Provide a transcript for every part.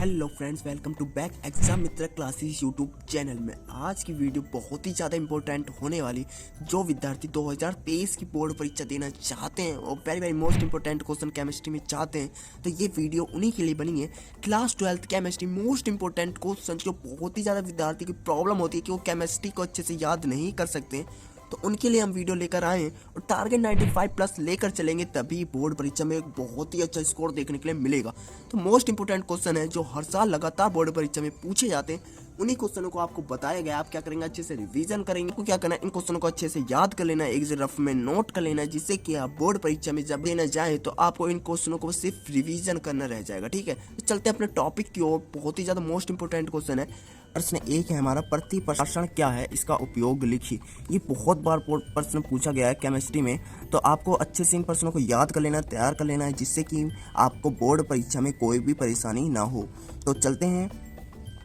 Hello friends, welcome to back Exam Mitra Classes YouTube channel में। आज की वीडियो बहुत ही ज़्यादा इंपॉर्टेंट होने वाली। जो विद्यार्थी 2023 की बोर्ड परीक्षा देना चाहते हैं और very most important question chemistry में चाहते हैं, तो ये वीडियो उन्हीं के लिए बनी है। Class 12th chemistry most important question जो बहुत ही ज़्यादा विद्यार्थी की प्रॉब्लम होती है कि वो केमिस्ट्री को अच्छे से याद नहीं कर सकते, तो उनके लिए हम वीडियो लेकर आए हैं और टारगेट 95 प्लस लेकर चलेंगे, तभी बोर्ड परीक्षा में एक बहुत ही अच्छा स्कोर देखने के लिए मिलेगा। तो मोस्ट इंपोर्टेंट क्वेश्चन है जो हर साल लगातार बोर्ड परीक्षा में पूछे जाते हैं, उन्हीं क्वेश्चनों को आपको बताया गया। आप क्या करेंगे, अच्छे से रिवीजन करेंगे। आपको क्या करना है, इन क्वेश्चनों को अच्छे से याद कर लेना है, एक रफ में नोट कर लेना है, जिससे कि आप बोर्ड परीक्षा में जब देना जाए तो आपको इन क्वेश्चनों को सिर्फ रिवीजन करना रह जाएगा। ठीक है, तो चलते हैं अपने टॉपिक की ओर। बहुत ही ज्यादा मोस्ट इंपोर्टेंट क्वेश्चन है। प्रश्न एक है हमारा, प्रतिप्रसारण क्या है, इसका उपयोग लिखिए। ये बहुत बार प्रश्न पूछा गया है केमिस्ट्री में, तो आपको अच्छे से इन प्रश्नों को याद कर लेना है, तैयार कर लेना है, जिससे कि आपको बोर्ड परीक्षा में कोई भी परेशानी ना हो। तो चलते हैं,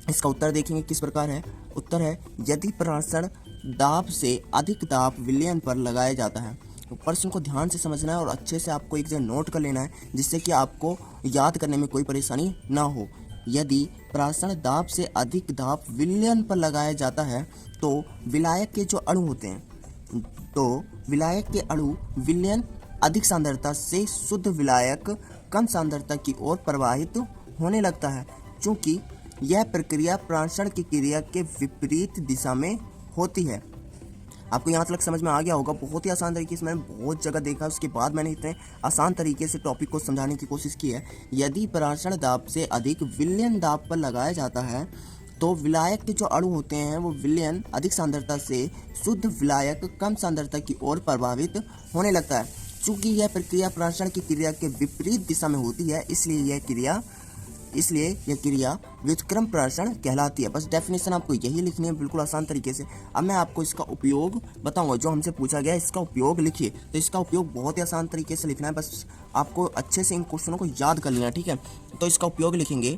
इसका उत्तर देखेंगे किस प्रकार है। उत्तर है, यदि प्रसारण दाब से अधिक दाब विलयन पर लगाया जाता है। तो प्रश्न को ध्यान से समझना है और अच्छे से आपको एक जगह नोट कर लेना है, जिससे कि आपको याद करने में कोई परेशानी ना हो। यदि प्रसारण दाब से अधिक दाब विलयन पर लगाया जाता है तो विलायक के जो अणु होते हैं, तो विलायक के अणु विलयन अधिक सांद्रता से शुद्ध विलायक कम सांद्रता की ओर प्रवाहित होने लगता है, क्योंकि यह प्रक्रिया प्रसारण की क्रिया के विपरीत दिशा में होती है। आपको यहाँ तक समझ में आ गया होगा। बहुत ही आसान तरीके से मैंने बहुत जगह देखा, उसके बाद मैंने इतने आसान तरीके से टॉपिक को समझाने की कोशिश की है। यदि प्रसारण दाब से अधिक विलयन दाब पर लगाया जाता है तो विलायक के जो अणु होते हैं वो विलयन अधिक सांद्रता से शुद्ध विलायक कम सांद्रता की ओर प्रभावित होने लगता है। चूँकि यह प्रक्रिया प्रसारण की क्रिया के विपरीत दिशा में होती है, इसलिए यह क्रिया व्युत्क्रम प्रसारण कहलाती है। बस डेफिनेशन आपको यही लिखनी है, बिल्कुल आसान तरीके से। अब मैं आपको इसका उपयोग बताऊंगा, जो हमसे पूछा गया इसका उपयोग लिखिए। तो इसका उपयोग बहुत ही आसान तरीके से लिखना है, बस आपको अच्छे से इन क्वेश्चनों को याद कर लेना है। ठीक है, तो इसका उपयोग लिखेंगे,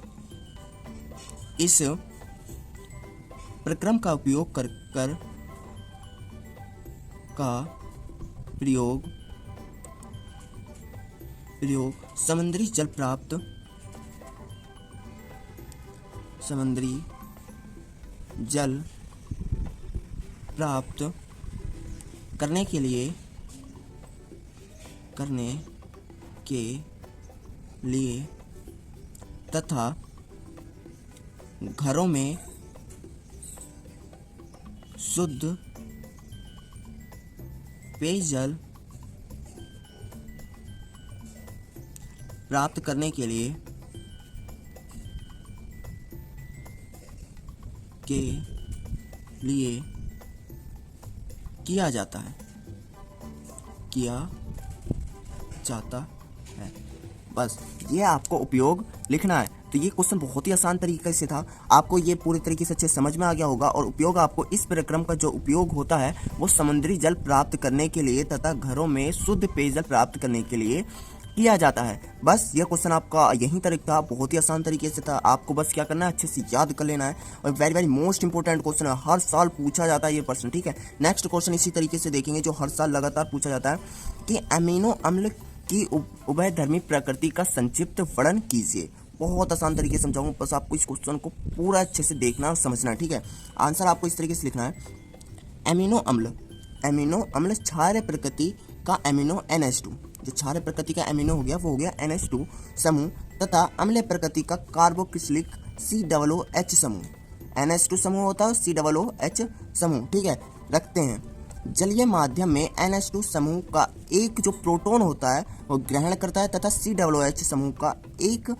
इस प्रक्रम का उपयोग कर प्रयोग समुद्री जल प्राप्त करने के लिए तथा घरों में शुद्ध पेयजल प्राप्त करने के लिए किया जाता है। बस ये आपको उपयोग लिखना है। तो ये क्वेश्चन बहुत ही आसान तरीके से था, आपको ये पूरी तरीके से अच्छे समझ में आ गया होगा। और उपयोग आपको इस प्रक्रम का जो उपयोग होता है वो समुद्री जल प्राप्त करने के लिए तथा घरों में शुद्ध पेयजल प्राप्त करने के लिए किया जाता है। बस ये क्वेश्चन आपका यही तरीका था, बहुत ही आसान तरीके से था। आपको बस क्या करना है, अच्छे से याद कर लेना है। और वेरी मोस्ट इंपोर्टेंट क्वेश्चन है, हर साल पूछा जाता है ये प्रश्न। ठीक है, नेक्स्ट क्वेश्चन इसी तरीके से देखेंगे जो हर साल लगातार पूछा जाता है कि अमीनो अम्ल की उभयधर्मी प्रकृति का संक्षिप्त वर्णन कीजिए। बहुत आसान तरीके से समझाऊंगा, बस आपको इस क्वेश्चन को पूरा अच्छे से देखना और समझना है। ठीक है, आंसर आपको इस तरीके से लिखना है, अमीनो अम्ल क्षारीय प्रकृति का अमीनो NH2, जो क्षारीय प्रकृति का अमीनो हो गया वो हो गया NH2 समूह, तथा अम्लीय प्रकृति का कार्बोक्सिलिक COOH समूह। NH2 समूह होता है, COOH समूह। ठीक है, रखते हैं। जलीय माध्यम में NH2 समूह का एक जो प्रोटॉन होता है वो ग्रहण करता है तथा COOH समूह का एक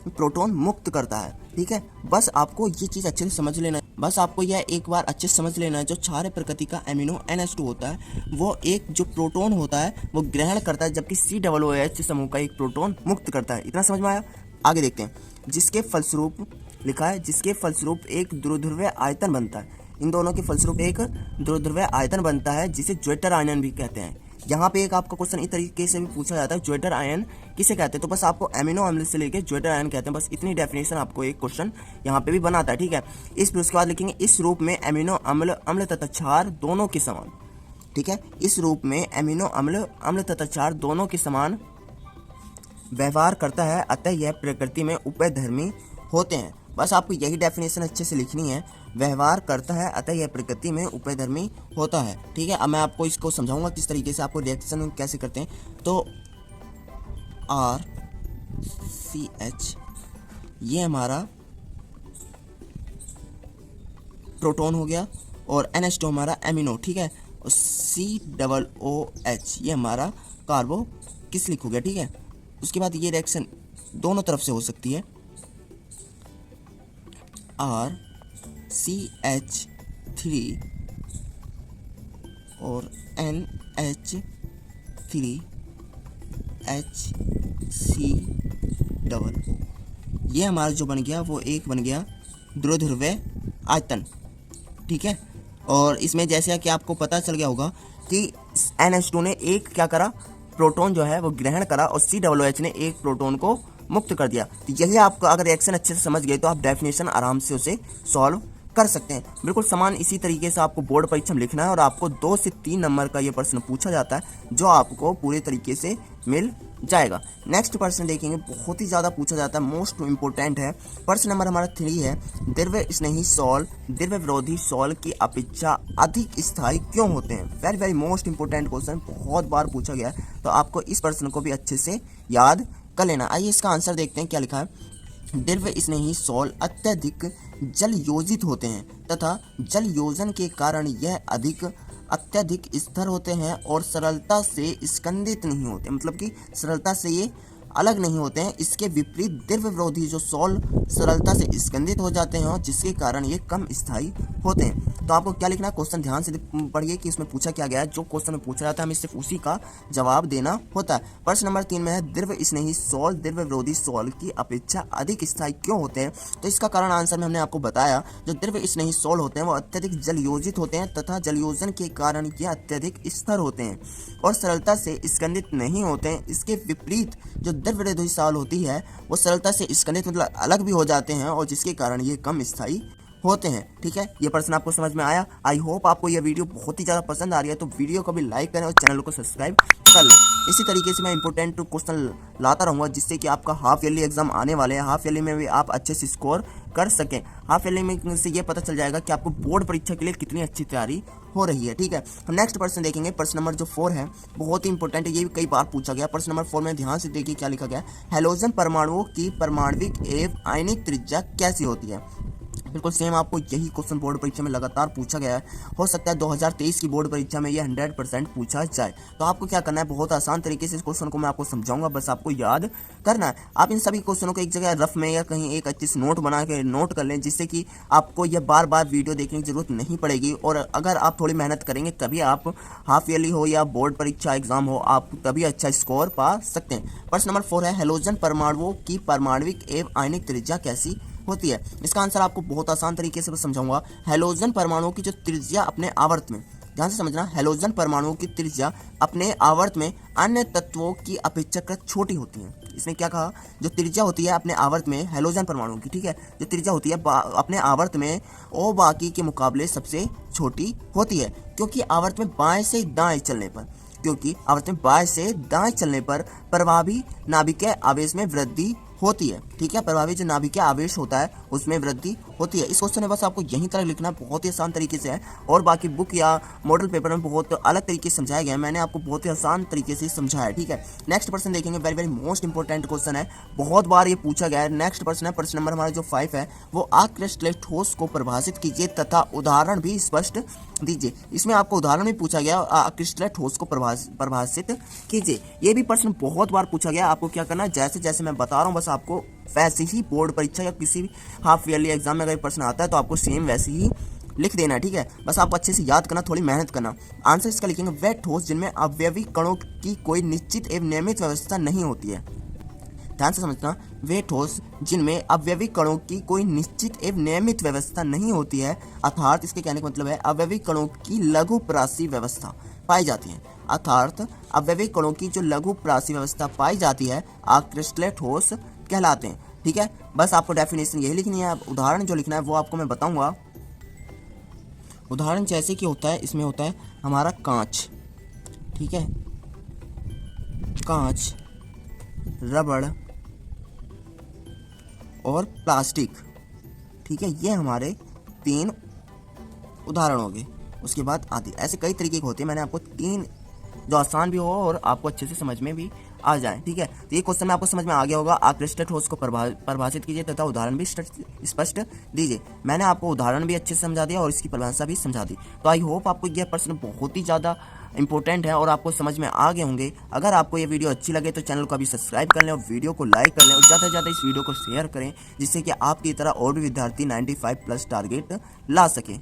प्रोटॉन मुक्त करता है। ठीक है, बस आपको ये चीज़ अच्छे से समझ लेना है। बस आपको यह एक बार अच्छे से समझ लेना है, जो क्षारीय प्रकृति का अमीनो NH2 होता है वो एक जो प्रोटॉन होता है वो ग्रहण करता है, जबकि COOH समूह का एक प्रोटॉन मुक्त करता है। इतना समझ में आया? आगे देखते हैं। जिसके फलस्वरूप लिखा है, जिसके फलस्वरूप एक ध्रुवीय आयतन बनता है। इन दोनों के फलस्वरूप एक ध्रुवीय आयतन बनता है, जिसे ज्वेटर आयन भी कहते हैं। यहाँ पे एक आपका क्वेश्चन इस तरीके से भी पूछा जाता है, ज्वेटर आयन किसे कहते हैं? तो बस आपको अमीनो अम्ल से लेके ज्वेटर आयन कहते हैं। बस इतनी डेफिनेशन आपको एक क्वेश्चन यहाँ पे भी बनाता है। ठीक है, उसके बाद लिखेंगे, इस रूप में अमीनो अम्ल तथा क्षार दोनों के समान। ठीक है, इस रूप में अमीनो अम्ल तथा क्षार दोनों के समान व्यवहार करता है, अतः यह प्रकृति में उभयधर्मी होते हैं। बस आपको यही डेफिनेशन अच्छे से लिखनी है। व्यवहार करता है अतः यह प्रकृति में उभयधर्मी होता है। ठीक है, अब मैं आपको इसको समझाऊंगा किस तरीके से आपको रिएक्शन कैसे करते हैं। तो RCH ये हमारा प्रोटॉन हो गया और NH2 हमारा एमिनो। ठीक है, और COOH ये हमारा कार्बोक्सिलिक हो गया। ठीक है, उसके बाद ये रिएक्शन दोनों तरफ से हो सकती है। RCH3 और NH3HC ये हमारा जो बन गया वो एक बन गया द्विध्रुवीय आयतन। ठीक है, और इसमें जैसे कि आपको पता चल गया होगा कि NH2 ने एक क्या करा, प्रोटॉन जो है वो ग्रहण करा और COOH ने एक प्रोटॉन को मुक्त कर दिया। तो यही आपको अगर रिएक्शन अच्छे से समझ गए तो आप डेफिनेशन आराम से उसे सॉल्व कर सकते हैं। बिल्कुल समान इसी तरीके से आपको बोर्ड परीक्षा में लिखना है और आपको 2 से 3 नंबर का ये प्रश्न पूछा जाता है जो आपको पूरे तरीके से मिल जाएगा। नेक्स्ट प्रश्न देखेंगे, बहुत ही ज़्यादा पूछा जाता है, मोस्ट इम्पोर्टेंट है। प्रश्न नंबर हमारा 3 है, द्रव्य स्नेही सॉल्ट द्रव्य विरोधी सॉल्ट की अपेक्षा अधिक स्थायी क्यों होते हैं। Very very most important question, बहुत बार पूछा गया है, तो आपको इस प्रश्न को भी अच्छे से याद कर लेना। आइए इसका आंसर देखते हैं क्या लिखा है। द्रव्य स्नेही सॉल्ट अत्यधिक जल योजित होते हैं तथा जल योजन के कारण यह अत्यधिक स्थिर होते हैं और सरलता से स्कंदित नहीं होते, मतलब कि सरलता से ये अलग नहीं होते हैं। इसके विपरीत द्रव्य विरोधी जो सॉल्ट सरलता से स्कंदित हो जाते हैं और जिसके कारण ये कम स्थायी होते हैं। तो आपको क्या लिखना है, क्वेश्चन ध्यान से पढ़िए कि इसमें पूछा क्या गया है। जो क्वेश्चन में पूछा जाता है हमें सिर्फ उसी का जवाब देना होता है। प्रश्न नंबर 3 में है, द्रव्य स्नेही सॉल्ट द्रव्य विरोधी सॉल्ट की अपेक्षा अधिक स्थायी क्यों होते हैं। तो इसका कारण आंसर में हमने आपको बताया, जो द्रव्य स्नेही सॉल्ट होते हैं वो अत्यधिक जल योजित होते हैं तथा जलयोजन के कारण ये अत्यधिक स्थिर होते हैं और सरलता से स्कंदित नहीं होते हैं। इसके विपरीत जो द्रव्य विरोधी सॉल्ट होती है वो सरलता से स्कंदित मतलब अलग भी हो जाते हैं और जिसके कारण ये कम स्थायी होते हैं। ठीक है, ये प्रश्न आपको समझ में आया। आई होप आपको यह वीडियो बहुत ही ज़्यादा पसंद आ रही है, तो वीडियो को भी लाइक करें और चैनल को सब्सक्राइब कर लें। इसी तरीके से मैं इंपॉर्टेंट क्वेश्चन लाता रहूँगा जिससे कि आपका हाफ ईयरली एग्जाम आने वाले हैं, हाफ ईयरली में भी आप अच्छे से स्कोर कर सकें। हाफ ईयरली में से ये पता चल जाएगा कि आपको बोर्ड परीक्षा के लिए कितनी अच्छी तैयारी हो रही है। ठीक है, हम नेक्स्ट प्रश्न देखेंगे। प्रश्न नंबर जो 4 है बहुत ही इंपॉर्टेंट है, ये भी कई बार पूछा गया। प्रश्न नंबर 4 में ध्यान से देखिए क्या लिखा गया। हैलोजन परमाणुओं की परमाणविक एवं आयनिक त्रिज्या कैसी होती है। बिल्कुल सेम आपको यही क्वेश्चन बोर्ड परीक्षा में लगातार पूछा गया है। हो सकता है 2023 की बोर्ड परीक्षा में ये 100% पूछा जाए। तो आपको क्या करना है, बहुत आसान तरीके से इस क्वेश्चन को मैं आपको समझाऊंगा, बस आपको याद करना है। आप इन सभी क्वेश्चनों को एक जगह रफ में या कहीं एक अच्छी नोट बना के नोट कर लें, जिससे कि आपको यह बार बार वीडियो देखने की जरूरत नहीं पड़ेगी। और अगर आप थोड़ी मेहनत करेंगे तभी आप हाफ ईयरली हो या बोर्ड परीक्षा एग्जाम हो, आप तभी अच्छा स्कोर पा सकते हैं। प्रश्न नंबर 4 है, हैलोजन परमाणुओं की परमाणविक एवं आयनिक त्रिज्या कैसी होती है। इसका आंसर आपको बहुत आसान तरीके से समझाऊंगा। हैलोजन परमाणुओं की जो त्रिज्या अपने आवर्त में, ध्यान से समझना, हैलोजन परमाणुओं की त्रिज्या अपने आवर्त में अन्य तत्वों की अपेक्षाकृत छोटी होती है। इसने क्या कहा, जो त्रिज्या होती है अपने आवर्त में हैलोजन परमाणुओं की, ठीक है, जो त्रिज्या होती है अपने आवर्त में वो बाकी के मुकाबले सबसे छोटी होती है, क्योंकि आवर्त में बाएं से दाएं चलने पर प्रभावी नाभिकीय आवेश में वृद्धि होती है। ठीक है, प्रभावी जो नाभिकीय आवेश होता है उसमें वृद्धि होती है। इस क्वेश्चन में बस आपको यही तरह लिखना, बहुत ही आसान तरीके से है और बाकी बुक या मॉडल पेपर में बहुत अलग तरीके से समझाया गया है। मैंने आपको बहुत ही आसान तरीके से समझाया है। ठीक है, नेक्स्ट प्रश्न देखेंगे, very very most important question है, बहुत बार ये पूछा गया है। नेक्स्ट प्रश्न है, प्रश्न नंबर हमारा जो 5 है वो अक्रिस्टलीय ठोस को परिभाषित कीजिए तथा उदाहरण भी स्पष्ट दीजिए। इसमें आपको उदाहरण भी पूछा गया, अक्रिस्टलीय ठोस को परिभाषित कीजिए। ये भी प्रश्न बहुत बार पूछा गया। आपको क्या करना है, जैसे जैसे मैं बता रहा हूँ बस आपको वैसे ही बोर्ड परीक्षा या किसी भी हाफ ईयरली एग्जाम में अगर प्रश्न आता है तो आपको सेम वैसे ही लिख देना है। ठीक है, बस आपको अच्छे से याद करना, थोड़ी मेहनत करना। आंसर इसका लिखेंगे, वे ठोस जिनमें अवयवी कणों की कोई निश्चित एवं नियमित व्यवस्था नहीं होती है। ध्यान से समझना, वे ठोस जिनमें अवयवी कणों की कोई निश्चित एवं नियमित व्यवस्था नहीं होती है, अर्थात इसके कहने का मतलब है अवयवी कणों की लघु प्रासी व्यवस्था पाई जाती है। अर्थात अवयवी कणों की जो लघु प्रासी व्यवस्था पाई जाती है अक्रिस्टलीय ठोस कहलाते हैं। ठीक है, बस आपको डेफिनेशन यही लिखनी है। अब उदाहरण जो लिखना है वो आपको मैं बताऊंगा। उदाहरण जैसे कि होता है, इसमें होता है हमारा कांच, ठीक है, कांच, रबड़ और प्लास्टिक। ठीक है, ये हमारे 3 उदाहरण हो गए। उसके बाद आदि, ऐसे कई तरीके के होते हैं। मैंने आपको 3 जो आसान भी हो और आपको अच्छे से समझ में भी आ जाए। ठीक है, तो ये क्वेश्चन में आपको समझ में आ गया होगा। आप क्रिस्टल ठोस को परिभाषित कीजिए तथा उदाहरण भी स्पष्ट दीजिए। मैंने आपको उदाहरण भी अच्छे से समझा दिया और इसकी परिभाषा भी समझा दी। तो आई होप आपको यह प्रश्न बहुत ही ज़्यादा इंपॉर्टेंट है और आपको समझ में आ गए होंगे। अगर आपको ये वीडियो अच्छी लगे तो चैनल को अभी सब्सक्राइब कर लें और वीडियो को लाइक कर लें और ज़्यादा से ज़्यादा इस वीडियो को शेयर करें, जिससे कि आपकी तरह और भी विद्यार्थी 95+ टारगेट ला सकें।